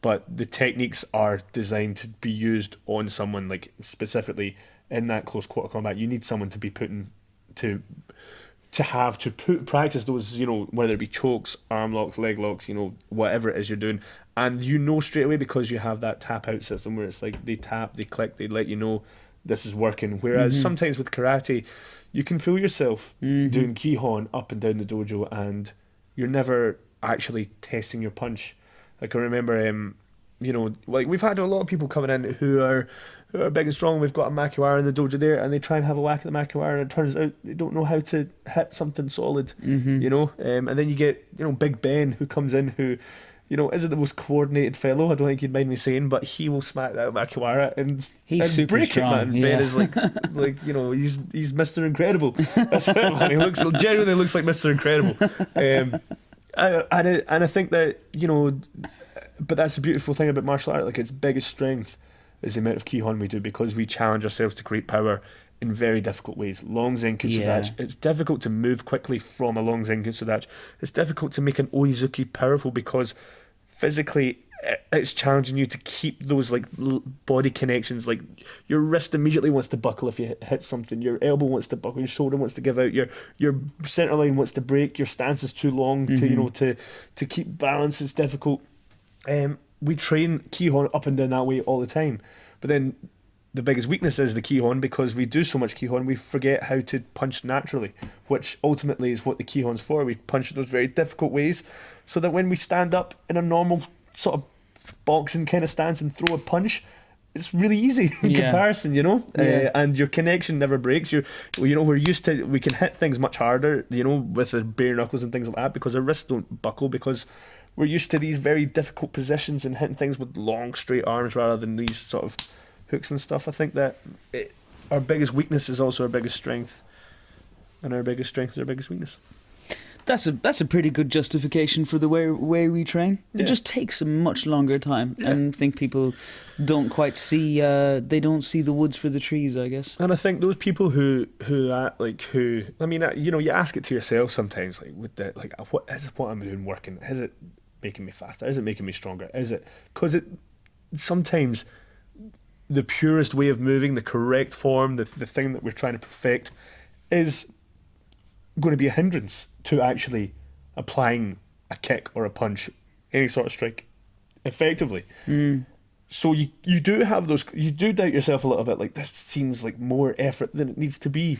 But the techniques are designed to be used on someone, specifically in that close quarter combat. You need someone to be putting practice those, whether it be chokes, arm locks, leg locks, whatever it is you're doing. And straight away, because you have that tap out system where it's they tap, they click, they let you know this is working. Whereas sometimes with karate, you can feel yourself doing kihon up and down the dojo, and you're never actually testing your punch. I remember, we've had a lot of people coming in who are big and strong. We've got a makiwara in the dojo there, and they try and have a whack at the makiwara, and it turns out they don't know how to hit something solid, and then you get, Big Ben, who comes in, who, isn't the most coordinated fellow. I don't think he'd mind me saying, but he will smack that makiwara and he's super break strong. it, man. Yeah. Ben is he's Mr. Incredible. That's it, man. He genuinely looks like Mr. Incredible. And I think that, but that's the beautiful thing about martial art. Its biggest strength is the amount of kihon we do, because we challenge ourselves to great power in very difficult ways. Long Zenku Sodachi. It's difficult to move quickly from a long Zenku Sodachi. It's difficult to make an Oizuki powerful, because physically it's challenging you to keep those body connections. Your wrist immediately wants to buckle if you hit something. Your elbow wants to buckle. Your shoulder wants to give out. Your center line wants to break. Your stance is too long to keep balance. It's difficult. We train kihon up and down that way all the time, but then the biggest weakness is the kihon, because we do so much kihon, we forget how to punch naturally, which ultimately is what the kihon's for. We punch in those very difficult ways, so that when we stand up in a normal sort of boxing kind of stance and throw a punch, it's really easy in comparison, and your connection never breaks. We're used to, we can hit things much harder, with the bare knuckles and things like that, because our wrists don't buckle, because we're used to these very difficult positions and hitting things with long straight arms rather than these sort of hooks and stuff. I think that our biggest weakness is also our biggest strength, and our biggest strength is our biggest weakness. That's a pretty good justification for the way we train. It just takes a much longer time, and I think people don't quite see they don't see the woods for the trees, I guess. And I think those people who I mean, you know, you ask it to yourself sometimes, like, what is what I'm doing working? Is it making me faster? Is it making me stronger? Is it because it sometimes the purest way of moving, the correct form, the thing that we're trying to perfect, is going to be a hindrance to actually applying a kick or a punch, any sort of strike, effectively. So you do have those, you do doubt yourself a little bit, like, this seems like more effort than it needs to be,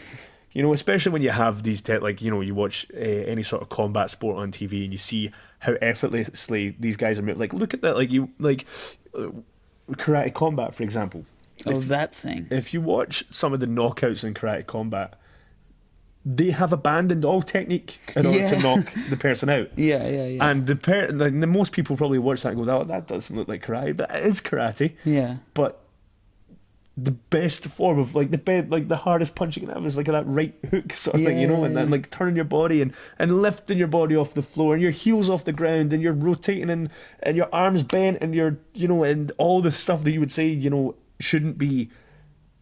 you know, especially when you have these like, you know, you watch any sort of combat sport on TV and you see how effortlessly these guys are moving. Like, look at that, like karate combat, for example. That thing. If you watch some of the knockouts in karate combat, they have abandoned all technique in order to knock the person out. Yeah. And the most people probably watch that and go, "Oh, that doesn't look like karate," but it is karate. Yeah. But the best form of the hardest punch you can have is like that right hook sort of thing, you know, and then like turning your body and lifting your body off the floor and your heels off the ground and you're rotating and your arms bent and you're, you know, and all the stuff that you would say, you know, shouldn't be.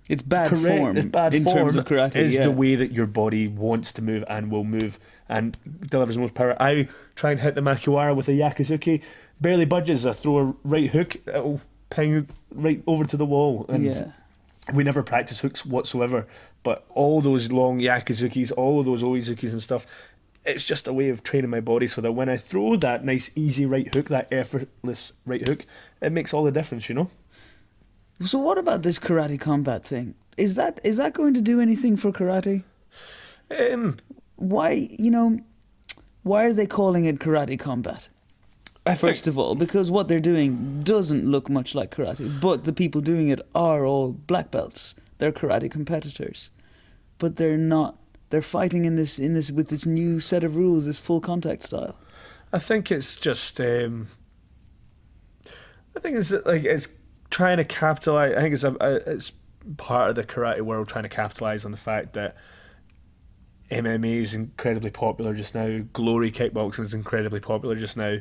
It's bad correct. form. It's bad in form terms of karate. Is the way that your body wants to move and will move and delivers the most power. I try and hit the Makiwara with a Yakuzuki, barely budges. I throw a right hook, it'll ping right over to the wall. And we never practice hooks whatsoever. But all those long Yakuzukis, all of those Oizukis and stuff, it's just a way of training my body so that when I throw that nice easy right hook, that effortless right hook, it makes all the difference, you know? So what about this karate combat thing? Is that going to do anything for karate? Why are they calling it karate combat? First of all, because what they're doing doesn't look much like karate, but the people doing it are all black belts. They're karate competitors, but they're not. They're fighting in this with this new set of rules, this full contact style. I think it's just. I think it's trying to capitalize. I think it's part of the karate world trying to capitalize on the fact that MMA is incredibly popular just now. Glory kickboxing is incredibly popular just now.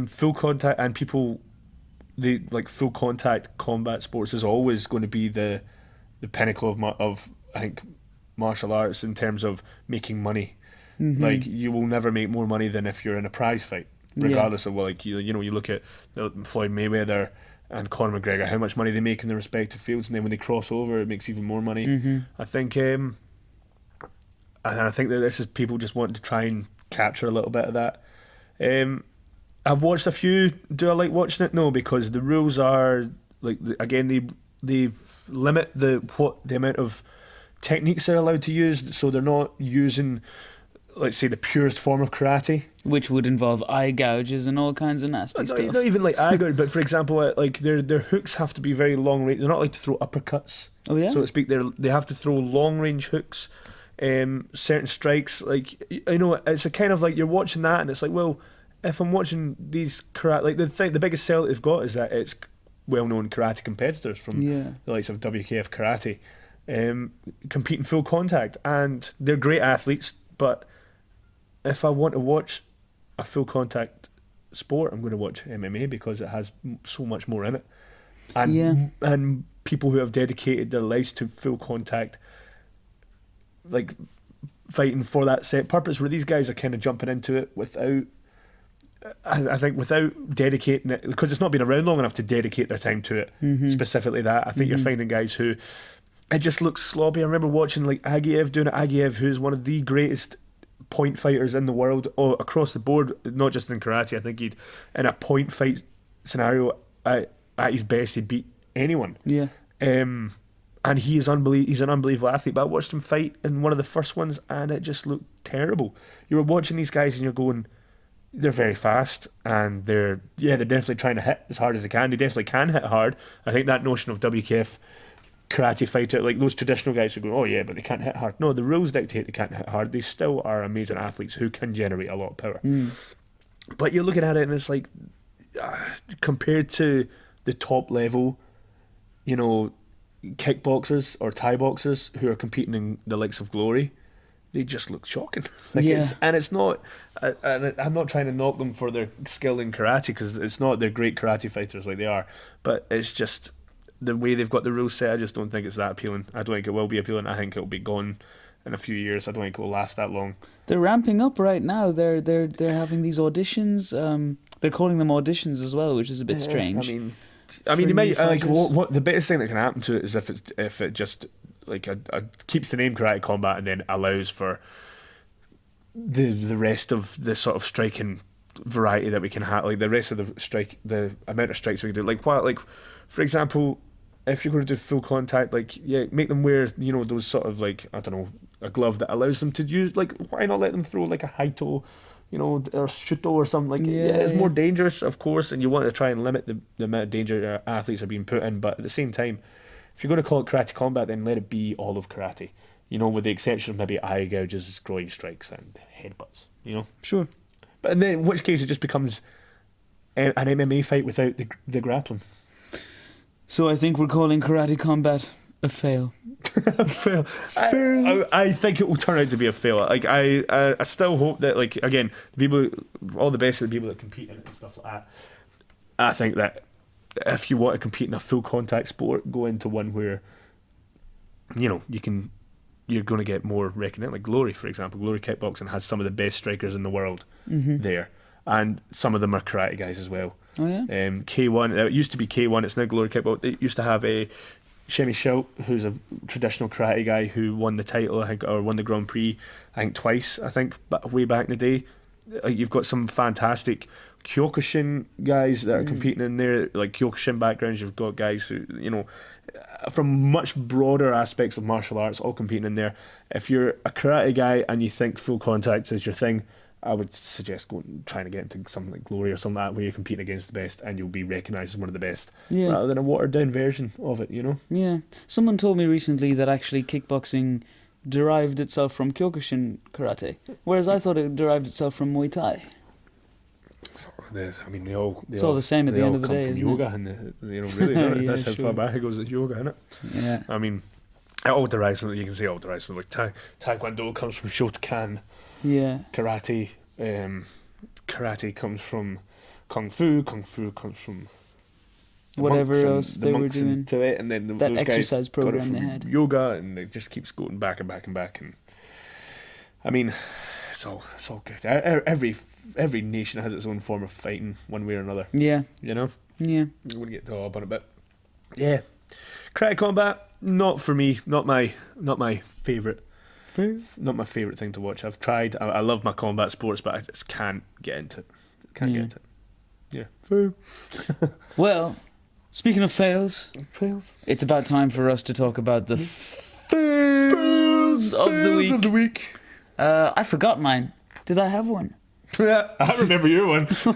Full contact and people, full contact combat sports is always going to be the pinnacle of I think martial arts in terms of making money. Mm-hmm. Like, you will never make more money than if you're in a prize fight, regardless of, like, you know, you look at Floyd Mayweather and Conor McGregor, how much money they make in their respective fields, and then when they cross over, it makes even more money. Mm-hmm. I think, and I think that this is people just wanting to try and capture a little bit of that. I've watched a few. Do I like watching it? No, because the rules are like, again, they limit the amount of techniques they're allowed to use, so they're not using, let's say, the purest form of karate, which would involve eye gouges and all kinds of nasty stuff. Not even like eye gouge, but for example, like their hooks have to be very long range. They're not like to throw uppercuts, so to speak. They have to throw long range hooks, certain strikes. Like, you know, it's a kind of like you're watching that, and it's like, well, if I'm watching these karate, like the biggest sell that they've got is that it's well-known karate competitors from the likes of WKF Karate, compete in full contact, and they're great athletes, but if I want to watch a full contact sport, I'm going to watch MMA because it has so much more in it. And people who have dedicated their lives to full contact, like fighting for that set purpose, where these guys are kind of jumping into it without, I think, without dedicating it, because it's not been around long enough to dedicate their time to it, specifically that. I think you're finding guys who, it just looks sloppy. I remember watching like Agiev doing it. Agiev, who's one of the greatest point fighters in the world, across the board, not just in karate. I think he'd, in a point fight scenario, at his best, he'd beat anyone. And he's an unbelievable athlete. But I watched him fight in one of the first ones, and it just looked terrible. You were watching these guys, and you're going, they're very fast, and they're definitely trying to hit as hard as they can. They definitely can hit hard. I think that notion of WKF karate fighter, like those traditional guys who go, oh yeah, but they can't hit hard. No, the rules dictate they can't hit hard. They still are amazing athletes who can generate a lot of power. But you're looking at it, and it's like, compared to the top level, you know, kickboxers or Thai boxers who are competing in the likes of Glory, they just look shocking. It's not. And I'm not trying to knock them for their skill in karate, because it's not. They're great karate fighters, like they are. But it's just the way they've got the rules set. I just don't think it's that appealing. I don't think it will be appealing. I think it'll be gone in a few years. I don't think it will last that long. They're ramping up right now. They're having these auditions. They're calling them auditions as well, which is a bit strange. I mean, you might what the biggest thing that can happen to it is if it just like keeps the name Karate Combat and then allows for the rest of the sort of striking variety that we can have, like the rest of the amount of strikes we can do. Like for example, if you're going to do full contact, make them wear those sort of like, I don't know, a glove that allows them to use, like, why not let them throw like a high toe, or shuto or something, it's more dangerous, of course, and you want to try and limit the amount of danger athletes are being put in, but at the same time, if you're going to call it Karate Combat, then let it be all of karate, with the exception of maybe eye gouges, groin strikes and headbutts, Sure. But then in which case it just becomes an MMA fight without the grappling. So I think we're calling Karate Combat a fail. A fail. I think it will turn out to be a fail. Like I still hope that, like, again, all the best of the people that compete in it and stuff like that. I think that if you want to compete in a full contact sport, go into one where you're going to get more recognition. Like Glory, for example, Glory Kickboxing has some of the best strikers in the world there, and some of them are karate guys as well. Oh yeah. K1. It used to be K1. It's now Glory Kickboxing. They used to have a Shemi Schultz, who's a traditional karate guy who won the title, I think, or won the Grand Prix, I think twice, but way back in the day. You've got some fantastic Kyokushin guys that are competing in there, like Kyokushin backgrounds. You've got guys who, from much broader aspects of martial arts, all competing in there. If you're a karate guy and you think full contact is your thing, I would suggest trying to get into something like Glory or something like that, where you're competing against the best and you'll be recognised as one of the best, rather than a watered down version of it, Yeah. Someone told me recently that actually kickboxing derived itself from Kyokushin karate, whereas I thought it derived itself from Muay Thai. I mean, they all the same at the end of the day, from isn't yoga, it? and really, that's how far back it goes. It's yoga, isn't it? Yeah. I mean, it all derives from, you can say all derives from, like Taekwondo comes from Shotokan. Yeah. Karate comes from Kung Fu comes from whatever else they were doing into it, and then that those exercise guys got it program from they had. yoga, and it just keeps going back and back and back. And I mean, it's all good. Every nation has its own form of fighting, one way or another. Yeah. Yeah. I wouldn't get to all up on it, but yeah, Karate Combat, not for me, not my favourite. Not my favourite thing to watch. I've tried. I love my combat sports, but I just can't get into it. Get into it. Yeah. Fail. Well, speaking of fails, it's about time for us to talk about the fails of the week. I forgot mine. Did I have one? I remember your one. I'm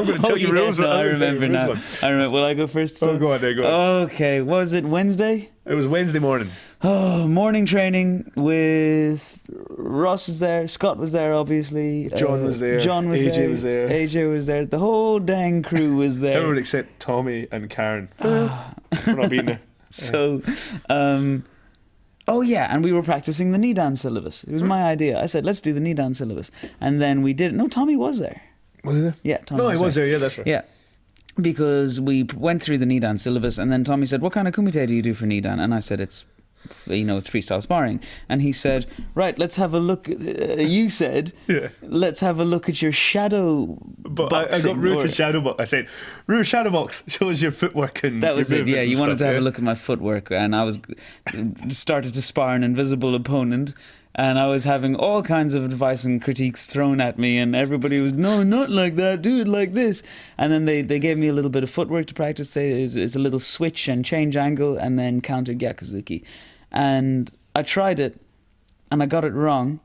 going to tell you rules. I remember now. I remember. Will I go first? Oh, go on. Okay. Was it Wednesday? It was Wednesday morning. Oh, morning training with Ross was there, Scott was there, obviously. John was there. AJ was there. AJ was there. The whole dang crew was there. Everyone except Tommy and Karen for not being there. So, oh yeah, and we were practicing the Nidan syllabus. It was my idea. I said, let's do the Nidan syllabus. And then we did it. No, Tommy was there. Was he there? Yeah, Tommy he was there. Yeah, that's right. Yeah. Because we went through the Nidan syllabus, and then Tommy said, what kind of kumite do you do for Nidan? And I said, it's freestyle sparring. And he said, right, let's have a look. You said, let's have a look at your shadow boxing. I got Rue to shadow box. I said, Rue, shadow box shows your footwork and that was it. Yeah, you wanted to have a look at my footwork, and I was started to spar an invisible opponent. And I was having all kinds of advice and critiques thrown at me, and everybody was, no, not like that, do it like this. And then they gave me a little bit of footwork to practice. It's a little switch and change angle, and then counter Gyakuzuki. And I tried it, and I got it wrong.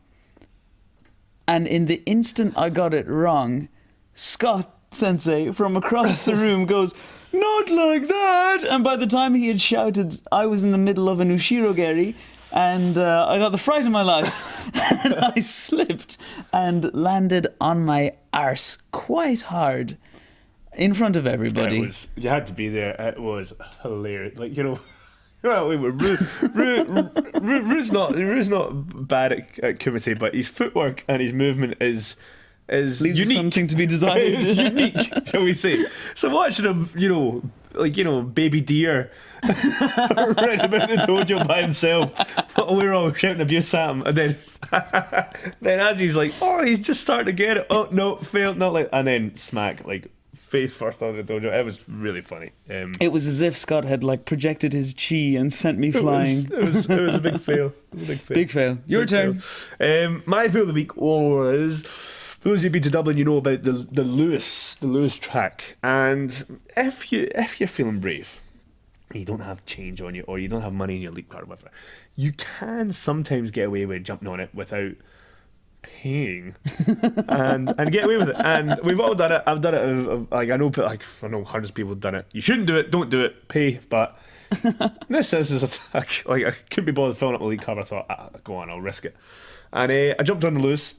And in the instant I got it wrong, Scott Sensei from across the room goes, not like that! And by the time he had shouted, I was in the middle of an Ushirogeri, and I got the fright of my life, and I slipped and landed on my arse quite hard in front of everybody. You had to be there. It was hilarious. Like, Well, we were Rue's not bad at kumite, but his footwork and his movement is Leaves unique. something to be desired. It's unique, shall we say? So watching him, baby deer, running about the dojo by himself, while we were all shouting abuse at him, and then as he's like, oh, he's just starting to get it. Oh no, failed, not like, and then smack, like face first on the dojo. It was really funny. It was as if Scott had like projected his chi and sent me flying. It was a big fail. Big fail. Your turn. My fail of the week was, for those of you who've been to Dublin, you know about the Lewis track. And if you're feeling brave, and you don't have change on you, or you don't have money in your leap card or whatever, you can sometimes get away with jumping on it without paying and get away with it. And we've all done it. I've done it. I know hundreds of people have done it. You shouldn't do it. Don't do it. Pay. But this is I couldn't be bothered filling up the league card. I thought, go on, I'll risk it. And I jumped on the loose,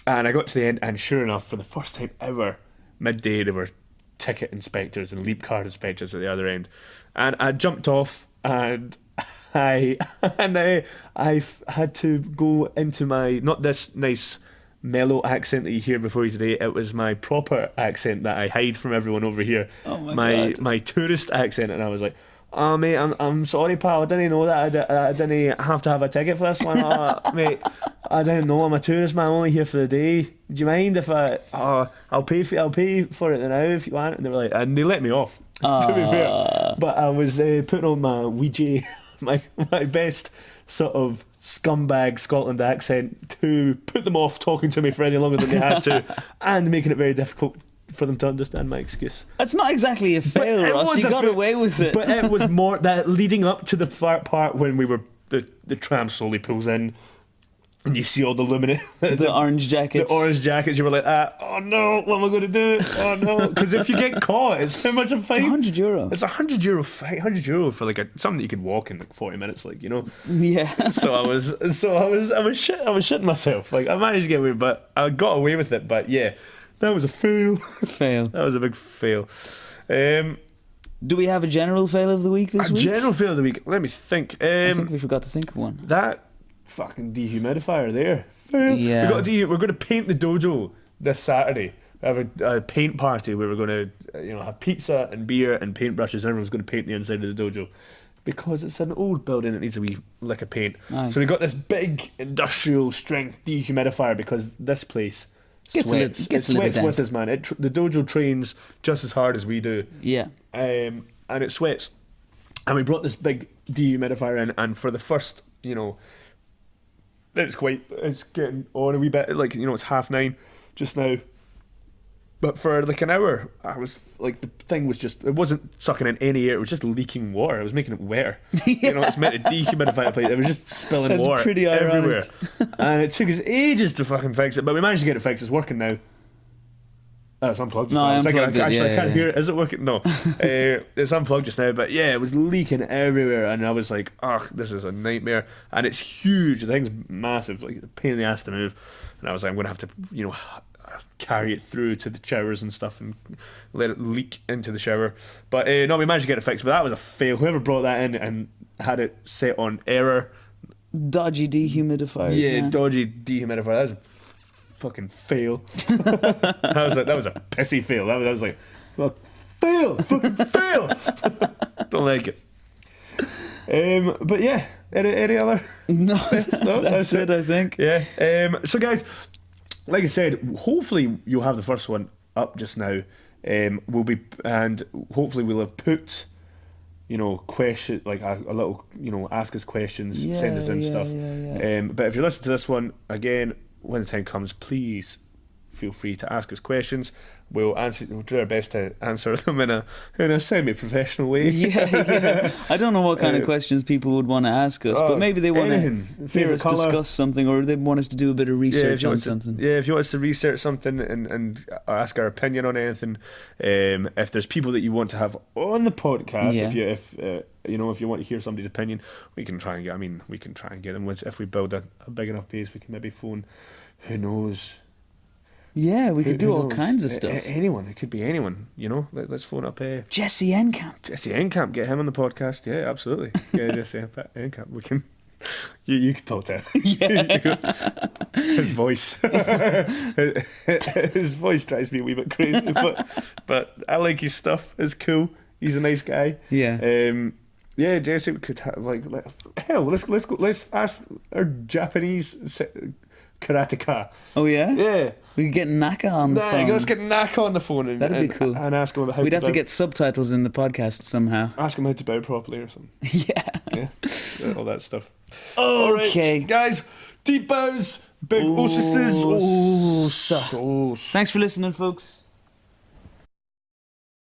and I got to the end. And sure enough, for the first time ever, midday there were ticket inspectors and leap card inspectors at the other end. And I jumped off, and I had to go into my, not this nice mellow accent that you hear before you today. It was my proper accent that I hide from everyone over here. Oh my God. My tourist accent, and I was like, oh mate, I'm sorry pal, I didn't know that I didn't have to have a ticket for this one. Mate, I didn't know, I'm a tourist man, I'm only here for the day. Do you mind if I'll pay for it now if you want? And they were like, and they let me off. To be fair, but I was putting on my Ouija, my best sort of scumbag Scotland accent to put them off talking to me for any longer than they had to, and making it very difficult for them to understand my excuse. That's not exactly a fail, Ross. You got away with it. But it was more that leading up to the part when we were the tram slowly pulls in, and you see all the the orange jackets. The orange jackets. You were like, oh no, what am I going to do? Oh no, because if you get caught, it's how much a fine? It's €100. It's €100 fine. €100 for like something that you could walk in like 40 minutes, like, you know. Yeah. So I was shitting myself. Like, I managed to get away, but I got away with it. But yeah, that was a fail. Fail. That was a big fail. Do we have a general fail of the week this week? A general fail of the week. Let me think. I think we forgot to think of one. That fucking dehumidifier there. Fail. Yeah. We're going to paint the dojo this Saturday. We have a paint party where we're going to have pizza and beer and paintbrushes, and everyone's going to paint the inside of the dojo. Because it's an old building, it needs a wee lick of paint. Aye. So we got this big industrial strength dehumidifier because this place sweats. It sweats with us, man. The dojo trains just as hard as we do. Yeah. And it sweats. And we brought this big dehumidifier in, and for the first, it's getting on a wee bit, like, it's 9:30 just now. But for like an hour, I was like, the thing was just, it wasn't sucking in any air, it was just leaking water. It was making it wetter. It's meant to dehumidify the place. It was just spilling water pretty everywhere. And it took us ages to fucking fix it, but we managed to get it fixed. It's working now. Oh, it's unplugged just now. I can't hear it. Is it working? No. It's unplugged just now, but yeah, it was leaking everywhere, and I was like, this is a nightmare. And it's huge. The thing's massive, like a pain in the ass to move. And I was like, I'm going to have to, carry it through to the showers and stuff and let it leak into the shower. But no, we managed to get it fixed, but that was a fail. Whoever brought that in and had it set on error. Dodgy dehumidifiers. Yeah, man. dodgy dehumidifier. That was a fucking fail. that was a pissy fail. That was like, fail, fucking fail. Don't like it. But yeah, any other? No, that's it, I think. Yeah. So guys, like I said, hopefully you'll have the first one up just now. Hopefully we'll have put, question, like a little, ask us questions, send us in stuff. Yeah. But if you listen to this one again, when the time comes, please feel free to ask us questions. We'll do our best to answer them in a semi-professional way. Yeah. I don't know what kind of questions people would want to ask us, but maybe they want to hear us discuss something, or they want us to do a bit of research on something. If you want us to research something and ask our opinion on anything, if there's people that you want to have on the podcast, if you want to hear somebody's opinion, we can try and get them. If we build a big enough base, we can maybe phone, who knows, Yeah, we could do Who all knows? kinds of stuff. Anyone. It could be anyone. Let's phone up Jesse Enkamp. Jesse Enkamp. Get him on the podcast. Yeah, absolutely. Yeah, Jesse Enkamp. We can. You can talk to him. Yeah. His voice. His voice drives me a wee bit crazy, but I like his stuff. It's cool. He's a nice guy. Yeah. Yeah, Jesse, we could have hell. Let's go. Let's ask our Japanese karateka. Oh yeah. Yeah. We could get Naka on the phone. Let's get Naka on the phone That'd be cool. and ask him about how We'd to have bow. to get subtitles in the podcast somehow. Ask him how to bow properly or something. Yeah. Yeah, all that stuff. Okay. All right, guys. Deep bows, big osises. Thanks for listening, folks.